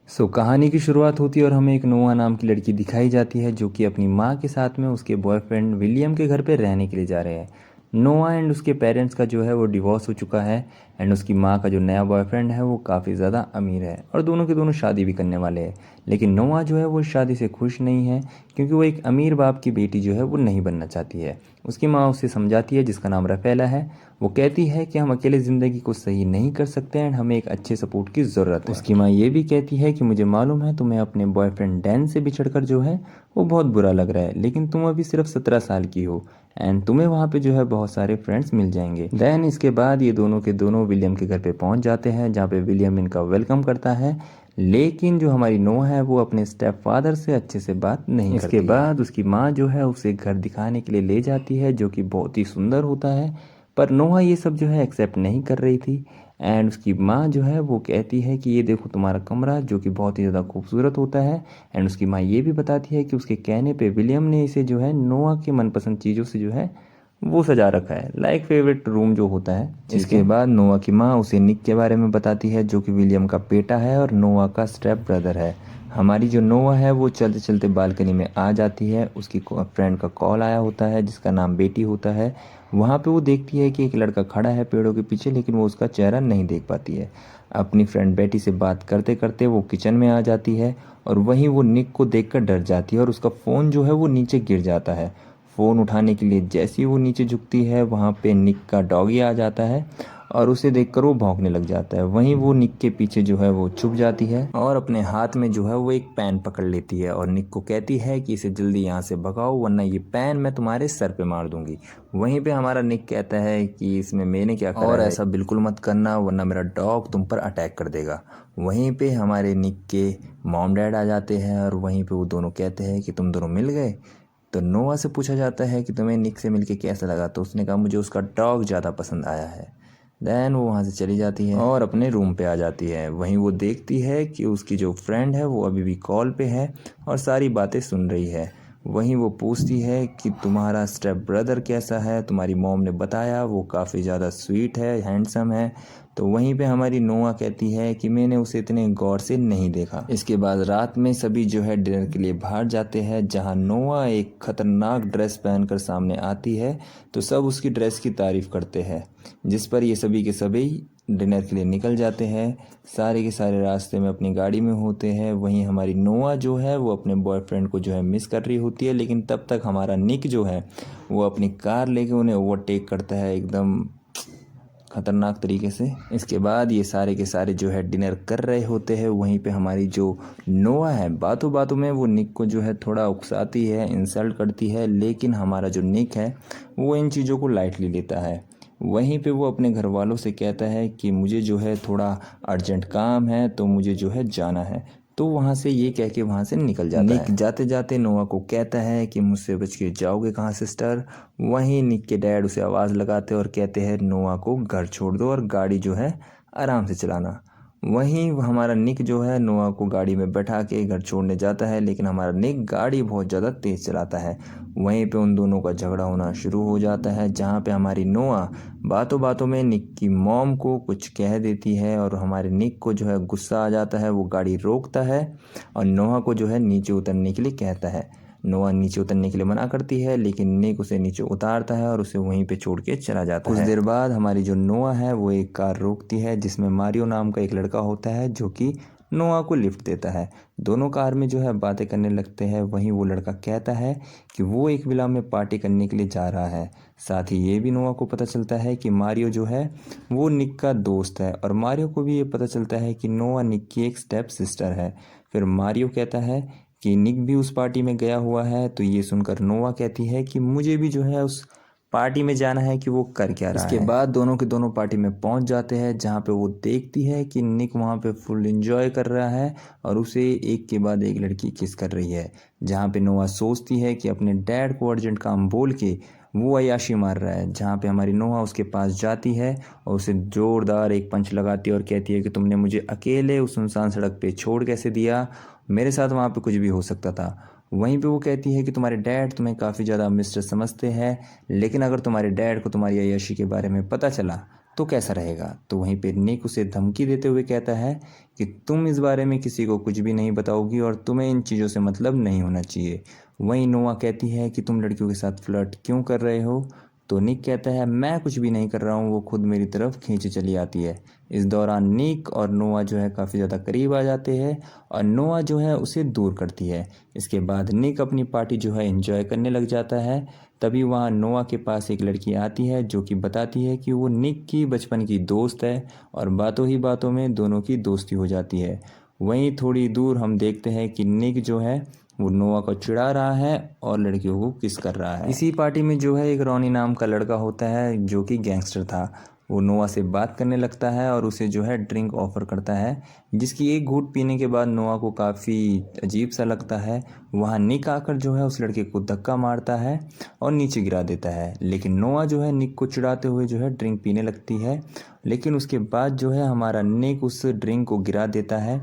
कहानी की शुरुआत होती है और हमें एक नोआ नाम की लड़की दिखाई जाती है जो कि अपनी माँ के साथ में उसके बॉयफ्रेंड विलियम के घर पे रहने के लिए जा रहे हैं। नोआ एंड उसके पेरेंट्स का जो है वो डिवोर्स हो चुका है एंड उसकी माँ का जो नया बॉयफ्रेंड है वो काफ़ी ज़्यादा अमीर है और दोनों के दोनों शादी भी करने वाले हैं। लेकिन नोआ जो है वो इस शादी से खुश नहीं है क्योंकि वो एक अमीर बाप की बेटी जो है वो नहीं बनना चाहती है। उसकी माँ उसे समझाती है, जिसका नाम रफेला है। वो कहती है कि हम अकेले ज़िंदगी को सही नहीं कर सकते एंड हमें एक अच्छे सपोर्ट की ज़रूरत है। उसकी माँ ये भी कहती है कि मुझे मालूम है तुम्हें अपने बॉयफ्रेंड डैन से बिछड़कर जो है वो बहुत बुरा लग रहा है, लेकिन तुम अभी सिर्फ 17 साल की हो एंड तुम्हें वहाँ पे जो है बहुत सारे फ्रेंड्स मिल जाएंगे। देन इसके बाद ये दोनों के दोनों विलियम के घर पे पहुँच जाते हैं, जहाँ पे विलियम इनका वेलकम करता है। लेकिन जो हमारी नोआ है वो अपने स्टेप फादर से अच्छे से बात नहीं करती। इसके बाद उसकी माँ जो है उसे घर दिखाने के लिए ले जाती है, जो कि बहुत ही सुंदर होता है। पर नोहा ये सब जो है एक्सेप्ट नहीं कर रही थी एंड उसकी माँ जो है वो कहती है कि ये देखो तुम्हारा कमरा, जो कि बहुत ही ज़्यादा खूबसूरत होता है। एंड उसकी माँ ये भी बताती है कि उसके कहने पे विलियम ने इसे जो है नोआ के मनपसंद चीज़ों से जो है वो सजा रखा है, लाइक फेवरेट रूम जो होता है। इसके बाद नोआ की माँ उसे निक के बारे में बताती है, जो कि विलियम का बेटा है और नोआ का स्टेप ब्रदर है। हमारी जो नोआ है वो चलते चलते बालकनी में आ जाती है। उसकी फ्रेंड का कॉल आया होता है जिसका नाम बेटी होता है। वहाँ पे वो देखती है कि एक लड़का खड़ा है पेड़ों के पीछे, लेकिन वो उसका चेहरा नहीं देख पाती है। अपनी फ्रेंड बेटी से बात करते करते वो किचन में आ जाती है और वहीं वो निक को देखकर डर जाती है और उसका फ़ोन जो है वो नीचे गिर जाता है। फ़ोन उठाने के लिए जैसे ही वो नीचे झुकती है, वहाँ पे निक का डॉगी आ जाता है और उसे देखकर वो भौंकने लग जाता है। वहीं वो निक के पीछे जो है वो छुप जाती है और अपने हाथ में जो है वो एक पेन पकड़ लेती है और निक को कहती है कि इसे जल्दी यहाँ से भगाओ, वरना ये पेन मैं तुम्हारे सर पे मार दूंगी। वहीं पे हमारा निक कहता है कि इसमें मैंने क्या करा और ऐसा बिल्कुल मत करना, वरना मेरा डॉग तुम पर अटैक कर देगा। वहीं पे हमारे निक के मॉम डैड आ जाते हैं और वहीं पे वो दोनों कहते हैं कि तुम दोनों मिल गए। तो नोआ से पूछा जाता है कि तुम्हें निक से मिलके कैसा लगा, तो उसने कहा मुझे उसका डॉग ज़्यादा पसंद आया है। देन वो वहाँ से चली जाती है और अपने रूम पे आ जाती है। वहीं वो देखती है कि उसकी जो फ्रेंड है वो अभी भी कॉल पे है और सारी बातें सुन रही है। वहीं वो पूछती है कि तुम्हारा स्टेप ब्रदर कैसा है, तुम्हारी मॉम ने बताया वो काफ़ी ज़्यादा स्वीट है, हैंडसम है। तो वहीं पे हमारी नोआ कहती है कि मैंने उसे इतने गौर से नहीं देखा। इसके बाद रात में सभी जो है डिनर के लिए बाहर जाते हैं, जहां नोआ एक खतरनाक ड्रेस पहनकर सामने आती है। तो सब उसकी ड्रेस की तारीफ करते हैं, जिस पर ये सभी के सभी डिनर के लिए निकल जाते हैं। सारे के सारे रास्ते में अपनी गाड़ी में होते हैं। वहीं हमारी नोआ जो है वो अपने बॉयफ्रेंड को जो है मिस कर रही होती है, लेकिन तब तक हमारा निक जो है वो अपनी कार लेके उन्हें ओवरटेक करता है एकदम खतरनाक तरीके से। इसके बाद ये सारे के सारे जो है डिनर कर रहे होते हैं। वहीं पे हमारी जो नोआ है बातों बातों में वो निक को जो है थोड़ा उकसाती है, इंसल्ट करती है, लेकिन हमारा जो निक है वो इन चीज़ों को लाइटली लेता है। वहीं पे वो अपने घर वालों से कहता है कि मुझे जो है थोड़ा अर्जेंट काम है, तो मुझे जो है जाना है। तो वहाँ से ये कह के वहाँ से निकल जाता है। निक जाते जाते नोआ को कहता है कि मुझसे बच के जाओगे कहाँ सिस्टर। वहीं निक के डैड उसे आवाज़ लगाते और कहते हैं नोआ को घर छोड़ दो और गाड़ी जो है आराम से चलाना। वहीं हमारा निक जो है नोआ को गाड़ी में बैठा के घर छोड़ने जाता है, लेकिन हमारा निक गाड़ी बहुत ज़्यादा तेज़ चलाता है। वहीं पे उन दोनों का झगड़ा होना शुरू हो जाता है, जहाँ पे हमारी नोआ बातों बातों में निक की मॉम को कुछ कह देती है और हमारे निक को जो है गुस्सा आ जाता है। वो गाड़ी रोकता है और नोआ को जो है नीचे उतरने के लिए कहता है। नोआ नीचे उतरने के लिए मना करती है, लेकिन निक उसे नीचे उतारता है और उसे वहीं पे छोड़ के चला जाता है। कुछ देर बाद हमारी जो नोआ है वो एक कार रोकती है, जिसमें मारियो नाम का एक लड़का होता है, जो कि नोआ को लिफ्ट देता है। दोनों कार में जो है बातें करने लगते हैं। वहीं वो लड़का कहता है कि वो एक विला में पार्टी करने के लिए जा रहा है। साथ ही ये भी नोआ को पता चलता है कि मारियो जो है वो निक का दोस्त है और मारियो को भी ये पता चलता है कि नोआ निक की एक स्टेप सिस्टर है। फिर मारियो कहता है कि निक भी उस पार्टी में गया हुआ है। तो ये सुनकर नोआ कहती है कि मुझे भी जो है उस पार्टी में जाना है कि वो कर क्या रहा है। इसके बाद दोनों के दोनों पार्टी में पहुंच जाते हैं, जहां पे वो देखती है कि निक वहां पे फुल एंजॉय कर रहा है और उसे एक के बाद एक लड़की किस कर रही है। जहां पे नोआ सोचती है कि अपने डैड को अर्जेंट काम बोल के वो अय्याशी मार रहा है। जहाँ पे हमारी नोआ उसके पास जाती है और उसे जोरदार एक पंच लगाती है और कहती है कि तुमने मुझे अकेले उस सुनसान सड़क पे छोड़ कैसे दिया, मेरे साथ वहाँ पे कुछ भी हो सकता था। वहीं पे वो कहती है कि तुम्हारे डैड तुम्हें काफ़ी ज़्यादा मिस्टर समझते हैं, लेकिन अगर तुम्हारे डैड को तुम्हारी अय्याशी के बारे में पता चला तो कैसा रहेगा। तो वहीं पे निक उसे धमकी देते हुए कहता है कि तुम इस बारे में किसी को कुछ भी नहीं बताओगी और तुम्हें इन चीज़ों से मतलब नहीं होना चाहिए। वहीं नोआ कहती है कि तुम लड़कियों के साथ फ्लर्ट क्यों कर रहे हो। तो निक कहता है मैं कुछ भी नहीं कर रहा हूँ, वो खुद मेरी तरफ खींचे चली आती है। इस दौरान निक और नोआ जो है काफ़ी ज़्यादा करीब आ जाते हैं और नोआ जो है उसे दूर करती है। इसके बाद निक अपनी पार्टी जो है एंजॉय करने लग जाता है। तभी वहाँ नोआ के पास एक लड़की आती है जो कि बताती है कि वो निक की बचपन की दोस्त है और बातों ही बातों में दोनों की दोस्ती हो जाती है। वहीं थोड़ी दूर हम देखते हैं कि निक जो है वो नोआ को चिढ़ा रहा है और लड़कियों को किस कर रहा है। इसी पार्टी में जो है एक रॉनी नाम का लड़का होता है जो कि गैंगस्टर था। वो नोआ से बात करने लगता है और उसे जो है ड्रिंक ऑफर करता है, जिसकी एक घूंट पीने के बाद नोआ को काफ़ी अजीब सा लगता है। वहाँ निक आकर जो है उस लड़के को धक्का मारता है और नीचे गिरा देता है। लेकिन नोआ जो है निक को चिढ़ाते हुए जो है ड्रिंक पीने लगती है। लेकिन उसके बाद जो है हमारा निक उस ड्रिंक को गिरा देता है।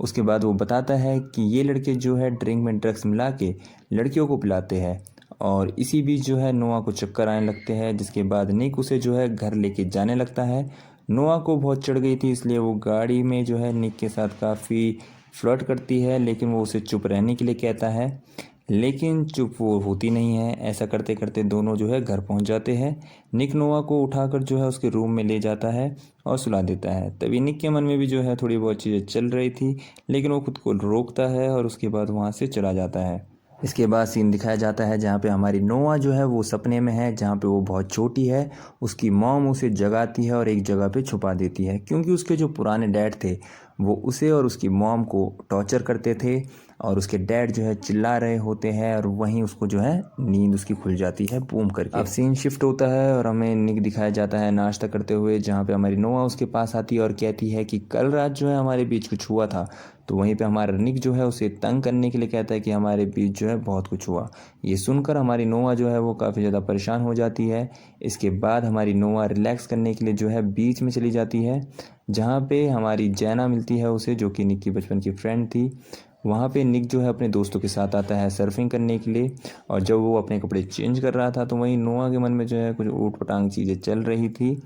उसके बाद वो बताता है कि ये लड़के जो है ड्रिंक में ड्रग्स मिला के लड़कियों को पिलाते हैं। और इसी बीच जो है नोआ को चक्कर आने लगते हैं, जिसके बाद निक उसे जो है घर लेके जाने लगता है। नोआ को बहुत चढ़ गई थी, इसलिए वो गाड़ी में जो है निक के साथ काफ़ी फ्लर्ट करती है, लेकिन वो उसे चुप रहने के लिए कहता है। लेकिन चुप वो होती नहीं है। ऐसा करते करते दोनों जो है घर पहुंच जाते हैं। निक नोआ को उठाकर जो है उसके रूम में ले जाता है और सुला देता है। तभी निक के मन में भी जो है थोड़ी बहुत चीज़ें चल रही थी, लेकिन वो खुद को रोकता है और उसके बाद वहाँ से चला जाता है। इसके बाद सीन दिखाया जाता है जहाँ पे हमारी नोआ जो है वो सपने में है, जहाँ पे वो बहुत छोटी है। उसकी मॉम उसे जगाती है और एक जगह पे छुपा देती है, क्योंकि उसके जो पुराने डैड थे वो उसे और उसकी मॉम को टॉर्चर करते थे और उसके डैड जो है चिल्ला रहे होते हैं और वहीं उसको जो है नींद उसकी खुल जाती है बूम करके। अब सीन शिफ्ट होता है और हमें निक दिखाया जाता है नाश्ता करते हुए, जहाँ पे हमारी नोआ उसके पास आती है और कहती है कि कल रात जो है हमारे बीच कुछ हुआ था। तो वहीं पे हमारा निक जो है उसे तंग करने के लिए कहता है कि हमारे बीच जो है बहुत कुछ हुआ। ये सुनकर हमारी नोआ जो है वो काफ़ी ज़्यादा परेशान हो जाती है। इसके बाद हमारी नोआ रिलैक्स करने के लिए जो है बीच में चली जाती है, जहाँ पे हमारी जैना मिलती है उसे, जो कि निक की बचपन की फ्रेंड थी। वहाँ पे निक जो है अपने दोस्तों के साथ आता है सर्फिंग करने के लिए, और जब वो अपने कपड़े चेंज कर रहा था तो वहीं नोआ के मन में जो है कुछ ऊट पटांग चीज़ें चल रही थी।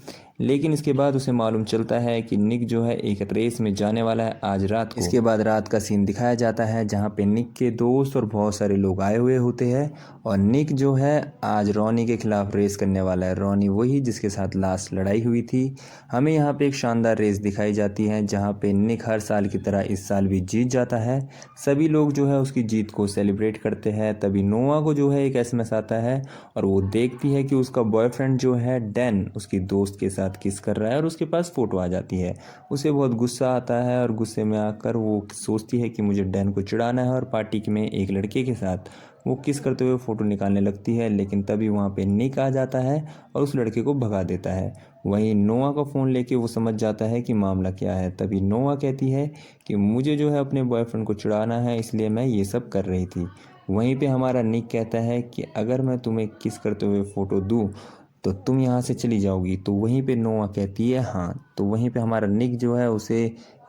लेकिन इसके बाद उसे मालूम चलता है कि निक जो है एक रेस में जाने वाला है आज रात को। इसके बाद रात का सीन दिखाया जाता है जहाँ पे निक के दोस्त और बहुत सारे लोग आए हुए होते हैं और निक जो है आज रॉनी के खिलाफ रेस करने वाला है। रॉनी वही जिसके साथ लास्ट लड़ाई हुई थी। हमें यहाँ पे एक शानदार रेस दिखाई जाती है जहाँ पे निक हर साल की तरह इस साल भी जीत जाता है। सभी लोग जो है उसकी जीत को सेलिब्रेट करते हैं। तभी नोआ को जो है एक एसएमएस आता है और वो देखती है कि उसका बॉयफ्रेंड जो है डैन उसकी दोस्त के साथ किस कर रहा है और उसके पास फ़ोटो आ जाती है। उसे बहुत गुस्सा आता है और गुस्से में आकर वो सोचती है कि मुझे डैन को चिढ़ाना है और पार्टी में एक लड़के के साथ वो किस करते हुए फ़ोटो निकालने लगती है। लेकिन तभी वहाँ पे निक आ जाता है और उस लड़के को भगा देता है। वहीं नोआ का फ़ोन लेके वो समझ जाता है कि मामला क्या है। तभी नोआ कहती है कि मुझे जो है अपने बॉयफ्रेंड को चिढ़ाना है, इसलिए मैं ये सब कर रही थी। वहीं पे हमारा निक कहता है कि अगर मैं तुम्हें किस करते हुए फ़ोटो दूँ तो तुम यहाँ से चली जाओगी। तो वहीं पे नोआ कहती है हाँ। तो वहीं पे हमारा निक जो है उसे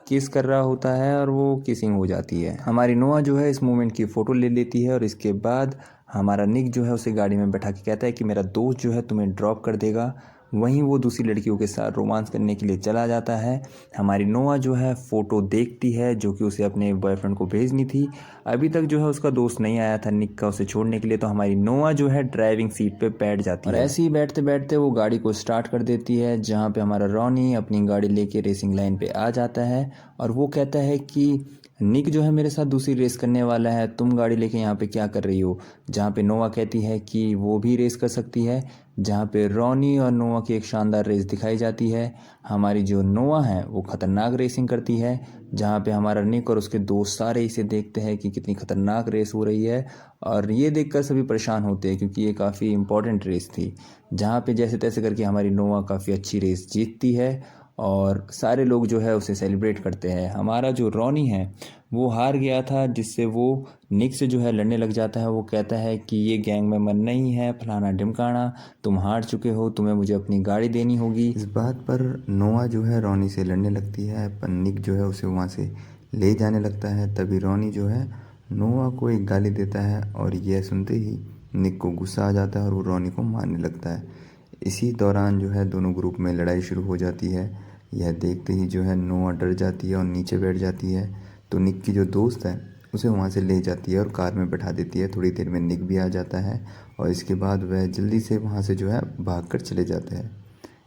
किस कर रहा होता है और वो किसिंग हो जाती है। हमारी नोआ जो है इस मोमेंट की फ़ोटो ले लेती है और इसके बाद हमारा निक जो है उसे गाड़ी में बैठा के कहता है कि मेरा दोस्त जो है तुम्हें ड्रॉप कर देगा। वहीं वो दूसरी लड़कियों के साथ रोमांस करने के लिए चला जाता है। हमारी नोआ जो है फ़ोटो देखती है जो कि उसे अपने बॉयफ्रेंड को भेजनी थी। अभी तक जो है उसका दोस्त नहीं आया था निक का उसे छोड़ने के लिए, तो हमारी नोआ जो है ड्राइविंग सीट पे बैठ जाती है और ऐसे ही बैठते बैठते वो गाड़ी को स्टार्ट कर देती है, जहाँ पे हमारा रॉनी अपनी गाड़ी लेके रेसिंग लाइन पे आ जाता है और वो कहता है कि निक जो है मेरे साथ दूसरी रेस करने वाला है, तुम गाड़ी लेके यहाँ पे क्या कर रही हो। जहाँ पे नोआ कहती है कि वो भी रेस कर सकती है। जहाँ पे रॉनी और नोआ की एक शानदार रेस दिखाई जाती है। हमारी जो नोआ है वो खतरनाक रेसिंग करती है, जहाँ पे हमारा निक और उसके दोस्त सारे इसे देखते हैं कि कितनी खतरनाक रेस हो रही है और ये देखकर सभी परेशान होते हैं, क्योंकि ये काफ़ी इम्पोर्टेंट रेस थी। जहाँ पे जैसे तैसे करके हमारी नोआ काफ़ी अच्छी रेस जीतती है और सारे लोग जो है उसे सेलिब्रेट करते हैं। हमारा जो रॉनी है वो हार गया था, जिससे वो निक से जो है लड़ने लग जाता है। वो कहता है कि ये गैंग मेंबर नहीं है, फलाना ढिमकाना, तुम हार चुके हो, तुम्हें मुझे अपनी गाड़ी देनी होगी। इस बात पर नोआ जो है रॉनी से लड़ने लगती है, पर निक जो है उसे वहाँ से ले जाने लगता है। तभी रॉनी जो है नोआ को एक गाली देता है और यह सुनते ही निक को गुस्सा आ जाता है और वो रॉनी को मारने लगता है। इसी दौरान जो है दोनों ग्रुप में लड़ाई शुरू हो जाती है। यह देखते ही जो है नोआ डर जाती है और नीचे बैठ जाती है। तो निक की जो दोस्त है उसे वहाँ से ले जाती है और कार में बैठा देती है। थोड़ी देर में निक भी आ जाता है और इसके बाद वह जल्दी से वहाँ से जो है भाग कर चले जाते हैं।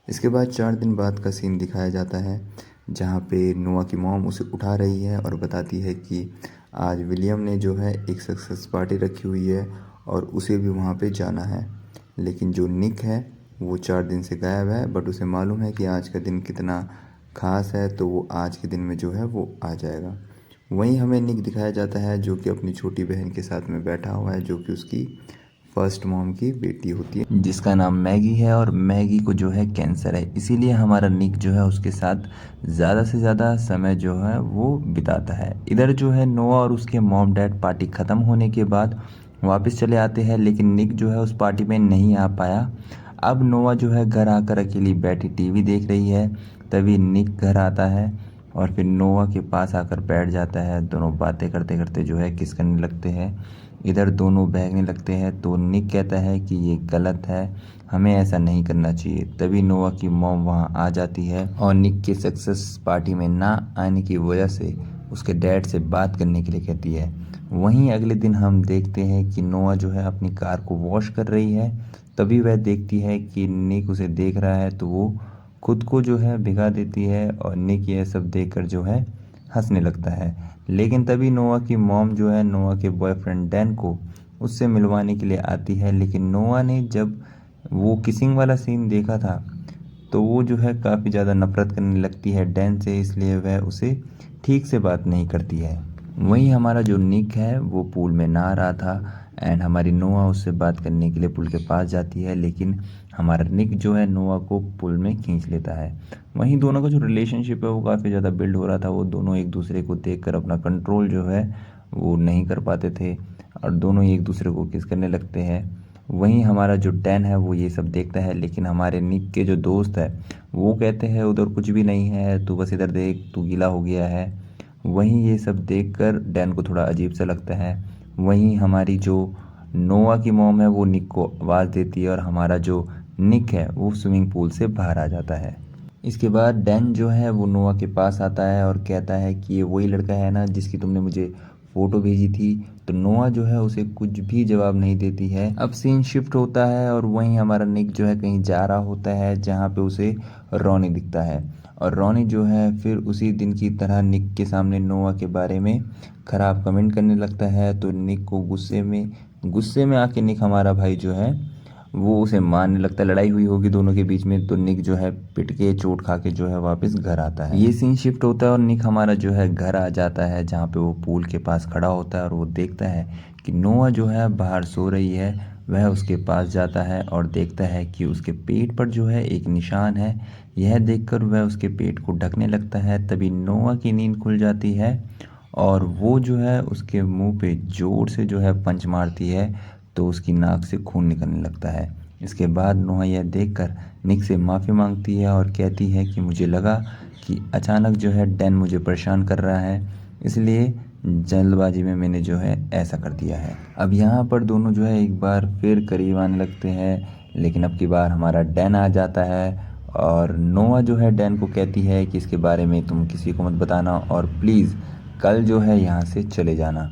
इसके बाद 4 दिन बाद का सीन दिखाया जाता है जहाँ पे नोआ की मॉम उसे उठा रही है और बताती है कि आज विलियम ने जो है एक सक्सेस पार्टी रखी हुई है और उसे भी वहाँ पे जाना है। लेकिन जो निक है वो 4 दिन से गायब है, बट उसे मालूम है कि आज का दिन कितना ख़ास है, तो वो आज के दिन में जो है वो आ जाएगा। वहीं हमें निक दिखाया जाता है जो कि अपनी छोटी बहन के साथ में बैठा हुआ है, जो कि उसकी फर्स्ट मॉम की बेटी होती है, जिसका नाम मैगी है। और मैगी को जो है कैंसर है, इसीलिए हमारा निक जो है उसके साथ ज़्यादा से ज़्यादा समय जो है वो बिताता है। इधर जो है नोआ और उसके मॉम डैड पार्टी ख़त्म होने के बाद वापस चले आते हैं, लेकिन निक जो है उस पार्टी में नहीं आ पाया। अब नोआ जो है घर आकर अकेली बैठी टीवी देख रही है। तभी निक घर आता है और फिर नोआ के पास आकर बैठ जाता है। दोनों बातें करते करते जो है किस करने लगते हैं। इधर दोनों बहकने लगते हैं तो निक कहता है कि ये गलत है, हमें ऐसा नहीं करना चाहिए। तभी नोआ की मॉम वहाँ आ जाती है और निक के सक्सेस पार्टी में ना आने की वजह से उसके डैड से बात करने के लिए कहती है। वहीं अगले दिन हम देखते हैं कि नोआ जो है अपनी कार को वॉश कर रही है। तभी वह देखती है कि निक उसे देख रहा है, तो वो खुद को जो है भिगा देती है और निक यह सब देखकर जो है हंसने लगता है। लेकिन तभी नोआ की मॉम जो है नोआ के बॉयफ्रेंड डैन को उससे मिलवाने के लिए आती है। लेकिन नोआ ने जब वो किसिंग वाला सीन देखा था तो वो जो है काफ़ी ज़्यादा नफरत करने लगती है डैन से, इसलिए वह उसे ठीक से बात नहीं करती है। वहीं हमारा जो निक है वो पूल में नहा रहा था एंड हमारी नोआ उससे बात करने के लिए पुल के पास जाती है, लेकिन हमारा निक जो है नोआ को पुल में खींच लेता है। वहीं दोनों का जो रिलेशनशिप है वो काफ़ी ज़्यादा बिल्ड हो रहा था। वो दोनों एक दूसरे को देखकर अपना कंट्रोल जो है वो नहीं कर पाते थे और दोनों ही एक दूसरे को किस करने लगते हैं। वहीं हमारा जो डैन है वो ये सब देखता है, लेकिन हमारे निक के जो दोस्त है वो कहते हैं उधर कुछ भी नहीं है, तू बस इधर देख, तू गीला हो गया है। वहीं ये सब देखकर डैन को थोड़ा अजीब सा लगता है। वहीं हमारी जो नोआ की मॉम है वो निक को आवाज़ देती है और हमारा जो निक है वो स्विमिंग पूल से बाहर आ जाता है। इसके बाद डैन जो है वो नोआ के पास आता है और कहता है कि ये वही लड़का है ना जिसकी तुमने मुझे फ़ोटो भेजी थी। तो नोआ जो है उसे कुछ भी जवाब नहीं देती है। अब सीन शिफ्ट होता है और वहीं हमारा निक जो है कहीं जा रहा होता है जहाँ पे उसे रॉनी दिखता है। और रॉनी जो है फिर उसी दिन की तरह निक के सामने नोआ के बारे में ख़राब कमेंट करने लगता है। तो निक को गुस्से में आके निक हमारा भाई जो है वो उसे मारने लगता है। लड़ाई हुई होगी दोनों के बीच में, तो निक जो है पिट के चोट खा के जो है वापस घर आता है। ये सीन शिफ्ट होता है और निक हमारा जो है घर आ जाता है जहाँ पे वो पूल के पास खड़ा होता है और वो देखता है कि नोआ जो है बाहर सो रही है। वह उसके पास जाता है और देखता है कि उसके पेट पर जो है एक निशान है। यह देखकर वह उसके पेट को ढकने लगता है। तभी नोआ की नींद खुल जाती है और वो जो है उसके मुंह पे जोर से जो है पंच मारती है, तो उसकी नाक से खून निकलने लगता है। इसके बाद नोआ यह देखकर निक से माफ़ी मांगती है और कहती है कि मुझे लगा कि अचानक जो है डैन मुझे परेशान कर रहा है, इसलिए जल्दबाजी में मैंने जो है ऐसा कर दिया है। अब यहाँ पर दोनों जो है एक बार फिर करीब आने लगते हैं, लेकिन अब की बार हमारा डैन आ जाता है और नोआ जो है डैन को कहती है कि इसके बारे में तुम किसी को मत बताना और प्लीज़ कल जो है यहाँ से चले जाना।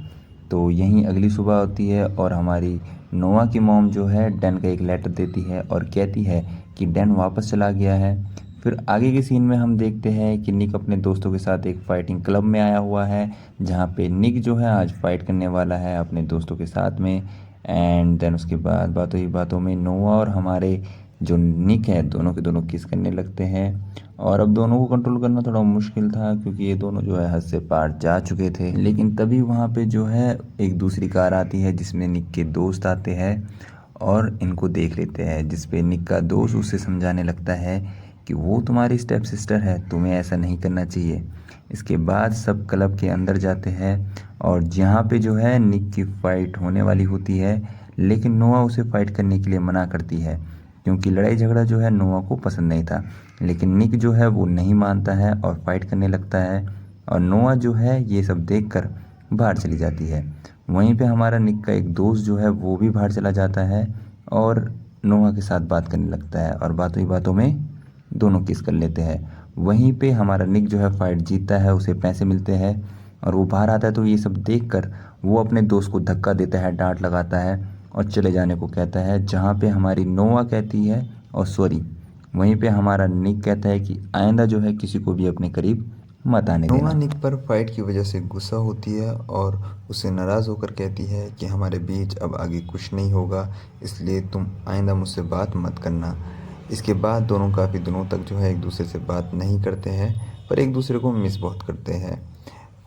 तो यहीं अगली सुबह होती है और हमारी नोआ की मॉम जो है डैन का एक लेटर देती है और कहती है कि डैन वापस चला गया है। फिर आगे के सीन में हम देखते हैं कि निक अपने दोस्तों के साथ एक फाइटिंग क्लब में आया हुआ है, जहाँ पे निक जो है आज फाइट करने वाला है अपने दोस्तों के साथ में। एंड देन उसके बाद बातों ही बातों में नोआ और हमारे जो निक है दोनों के दोनों किस करने लगते हैं। और अब दोनों को कंट्रोल करना थोड़ा मुश्किल था क्योंकि ये दोनों जो है हद से पार जा चुके थे। लेकिन तभी वहाँ पे जो है एक दूसरी कार आती है जिसमें निक के दोस्त आते हैं और इनको देख लेते हैं, जिस पे निक का दोस्त उसे समझाने लगता है कि वो तुम्हारी स्टेप सिस्टर है, तुम्हें ऐसा नहीं करना चाहिए। इसके बाद सब क्लब के अंदर जाते हैं और जहाँ पे जो है निक की फ़ाइट होने वाली होती है, लेकिन नोआ उसे फ़ाइट करने के लिए मना करती है क्योंकि लड़ाई झगड़ा जो है नोआ को पसंद नहीं था। लेकिन निक जो है वो नहीं मानता है और फाइट करने लगता है और नोआ जो है ये सब देखकर बाहर चली जाती है। वहीं पे हमारा निक का एक दोस्त जो है वो भी बाहर चला जाता है और नोआ के साथ बात करने लगता है और बातों ही बातों में दोनों किस कर लेते हैं। वहीं पे हमारा निक जो है फाइट जीतता है, उसे पैसे मिलते हैं और वो बाहर आता है। तो ये सब देखकर वो अपने दोस्त को धक्का देता है, डांट लगाता है और चले जाने को कहता है, जहाँ पे हमारी नोआ कहती है और सॉरी, वहीं पे हमारा निक कहता है कि आइंदा जो है किसी को भी अपने करीब मत आने देना। नोआ निक पर फाइट की वजह से गुस्सा होती है और उससे नाराज़ होकर कहती है कि हमारे बीच अब आगे कुछ नहीं होगा, इसलिए तुम आइंदा मुझसे बात मत करना। इसके बाद दोनों काफ़ी दिनों तक जो है एक दूसरे से बात नहीं करते हैं, पर एक दूसरे को मिस बहुत करते हैं।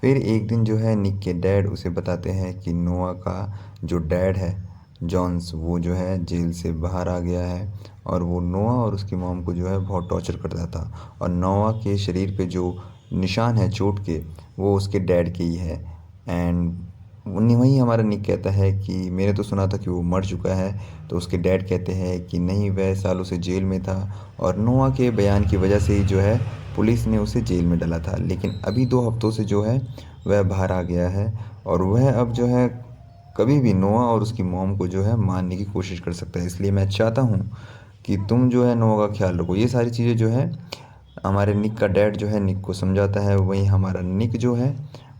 फिर एक दिन जो है निक के डैड उसे बताते हैं कि नोआ का जो डैड है जॉन्स, वो जो है जेल से बाहर आ गया है और वो नोआ और उसकी मॉम को जो है बहुत टॉर्चर करता था और नोआ के शरीर पे जो निशान है चोट के, वो उसके डैड के ही है। एंड वहीं हमारा निक कहता है कि मैंने तो सुना था कि वो मर चुका है। तो उसके डैड कहते हैं कि नहीं, वह सालों से जेल में था और नोआ के बयान की वजह से ही जो है पुलिस ने उसे जेल में डाला था, लेकिन अभी 2 हफ्तों से जो है वह बाहर आ गया है और वह अब जो है कभी भी नोआ और उसकी मॉम को जो है मारने की कोशिश कर सकता है। इसलिए मैं चाहता हूँ कि तुम जो है नोआ का ख्याल रखो। ये सारी चीज़ें जो है हमारे निक का डैड जो है निक को समझाता है। वहीं हमारा निक जो है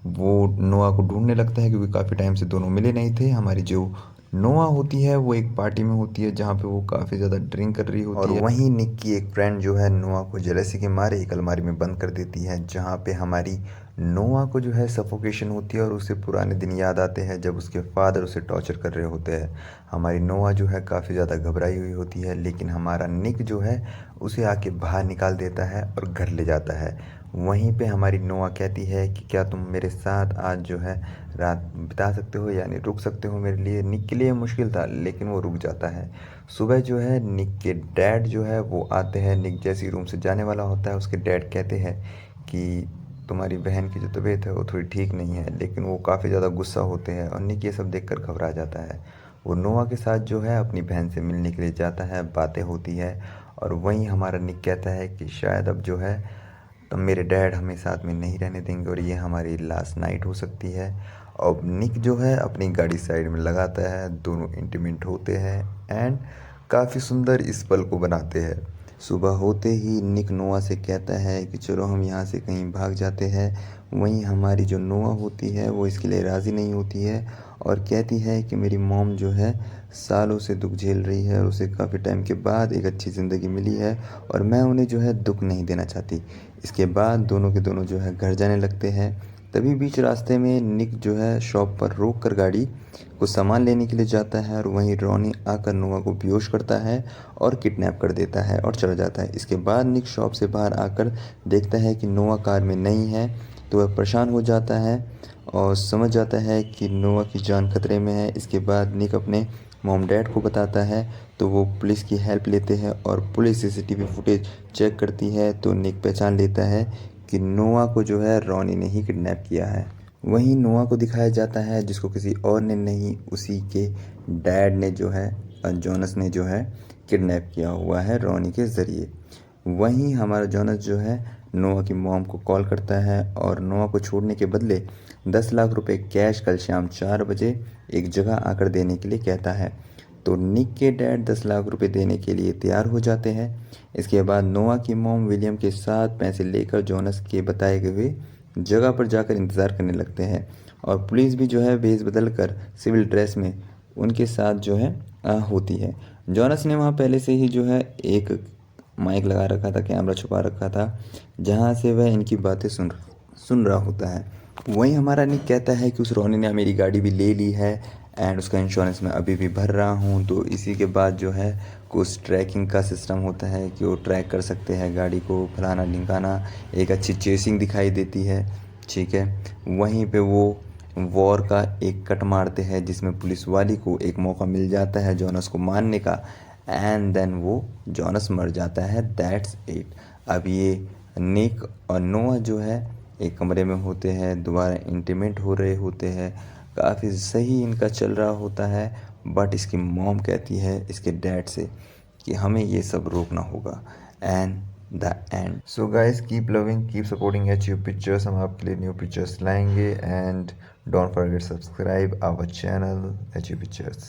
वो नोआ को ढूंढने लगता है, क्योंकि काफ़ी टाइम से दोनों मिले नहीं थे। हमारी जो नोआ होती है वो एक पार्टी में होती है जहाँ पे वो काफ़ी ज़्यादा ड्रिंक कर रही होती है और वहीं निक की एक फ्रेंड जो है नोआ को जेलसी के मारे एक अलमारी में बंद कर देती है, जहाँ पे हमारी नोआ को जो है सफोकेशन होती है और उसे पुराने दिन याद आते हैं जब उसके फादर उसे टॉर्चर कर रहे होते हैं। हमारी नोआ जो है काफ़ी ज़्यादा घबराई हुई होती है, लेकिन हमारा निक जो है उसे आके बाहर निकाल देता है और घर ले जाता है। वहीं पे हमारी नोआ कहती है कि क्या तुम मेरे साथ आज जो है रात बिता सकते हो, यानी रुक सकते हो मेरे लिए। निक के लिए मुश्किल था, लेकिन वो रुक जाता है। सुबह जो है निक के डैड जो है वो आते हैं। निक जैसी रूम से जाने वाला होता है, उसके डैड कहते हैं कि तुम्हारी बहन की जो तबीयत है वो थोड़ी ठीक नहीं है, लेकिन वो काफ़ी ज़्यादा गुस्सा होते हैं और निक ये सब देखकर घबरा जाता है। वो नोआ के साथ जो है अपनी बहन से मिलने के लिए जाता है, बातें होती है और वहीं हमारा निक कहता है कि शायद अब जो है तब मेरे डैड हमें साथ में नहीं रहने देंगे और ये हमारी लास्ट नाइट हो सकती है। अब निक जो है अपनी गाड़ी साइड में लगाता है, दोनों इंटीमेट होते हैं एंड काफ़ी सुंदर इस पल को बनाते हैं। सुबह होते ही निक नोआ से कहता है कि चलो हम यहाँ से कहीं भाग जाते हैं। वहीं हमारी जो नोआ होती है वो इसके लिए राज़ी नहीं होती है और कहती है कि मेरी मॉम जो है सालों से दुख झेल रही है और उसे काफ़ी टाइम के बाद एक अच्छी ज़िंदगी मिली है और मैं उन्हें जो है दुख नहीं देना चाहती। इसके बाद दोनों के दोनों जो है घर जाने लगते हैं। तभी बीच रास्ते में निक जो है शॉप पर रोक कर गाड़ी कुछ सामान लेने के लिए जाता है और वहीं रॉनी आकर नोआ को बेहोश करता है और किडनैप कर देता है और चला जाता है। इसके बाद निक शॉप से बाहर आकर देखता है कि नोआ कार में नहीं है, तो वह परेशान हो जाता है और समझ जाता है कि नोआ की जान खतरे में है। इसके बाद निक अपने मॉम डैड को बताता है, तो वो पुलिस की हेल्प लेते हैं और पुलिस सीसीटीवी फुटेज चेक करती है, तो निक पहचान लेता है कि नोआ को जो है रॉनी ने ही किडनैप किया है। वहीं नोआ को दिखाया जाता है जिसको किसी और ने नहीं, उसी के डैड ने जो है जोनस ने जो है किडनैप किया हुआ है रॉनी के ज़रिए। वहीं हमारा जोनस जो है नोआ की मॉम को कॉल करता है और नोआ को छोड़ने के बदले 10 लाख रुपए कैश कल शाम 4 बजे एक जगह आकर देने के लिए कहता है। तो निक के डैड 10 लाख रुपए देने के लिए तैयार हो जाते हैं। इसके बाद नोआ की मॉम विलियम के साथ पैसे लेकर जोनस के बताए हुए जगह पर जाकर इंतज़ार करने लगते हैं और पुलिस भी जो है भेस बदल कर सिविल ड्रेस में उनके साथ जो है होती है। जोनस ने वहाँ पहले से ही जो है एक माइक लगा रखा था, कैमरा छुपा रखा था, जहाँ से वह इनकी बातें सुन रहा होता है। वहीं हमारा निक कहता है कि उस रोनी ने मेरी गाड़ी भी ले ली है एंड उसका इंश्योरेंस मैं अभी भी भर रहा हूँ। तो इसी के बाद जो है कुछ ट्रैकिंग का सिस्टम होता है कि वो ट्रैक कर सकते हैं गाड़ी को, फलाना ढिमकाना। एक अच्छी चेसिंग दिखाई देती है, ठीक है। वहीं पे वो वॉर का एक कट मारते हैं जिसमें पुलिस वाली को एक मौका मिल जाता है जॉनस को मारने का एंड देन वो जॉनस मर जाता है। That's it. अब ये निक और नोआ जो है एक कमरे में होते हैं, दोबारा इंटीमेट हो रहे होते हैं, काफ़ी सही इनका चल रहा होता है। बट इसकी मॉम कहती है इसके डैड से कि हमें ये सब रोकना होगा and the end. So guys, keep loving, keep supporting HU pictures. हम आपके लिए न्यू पिक्चर्स लाएंगे and don't forget subscribe our channel HU pictures.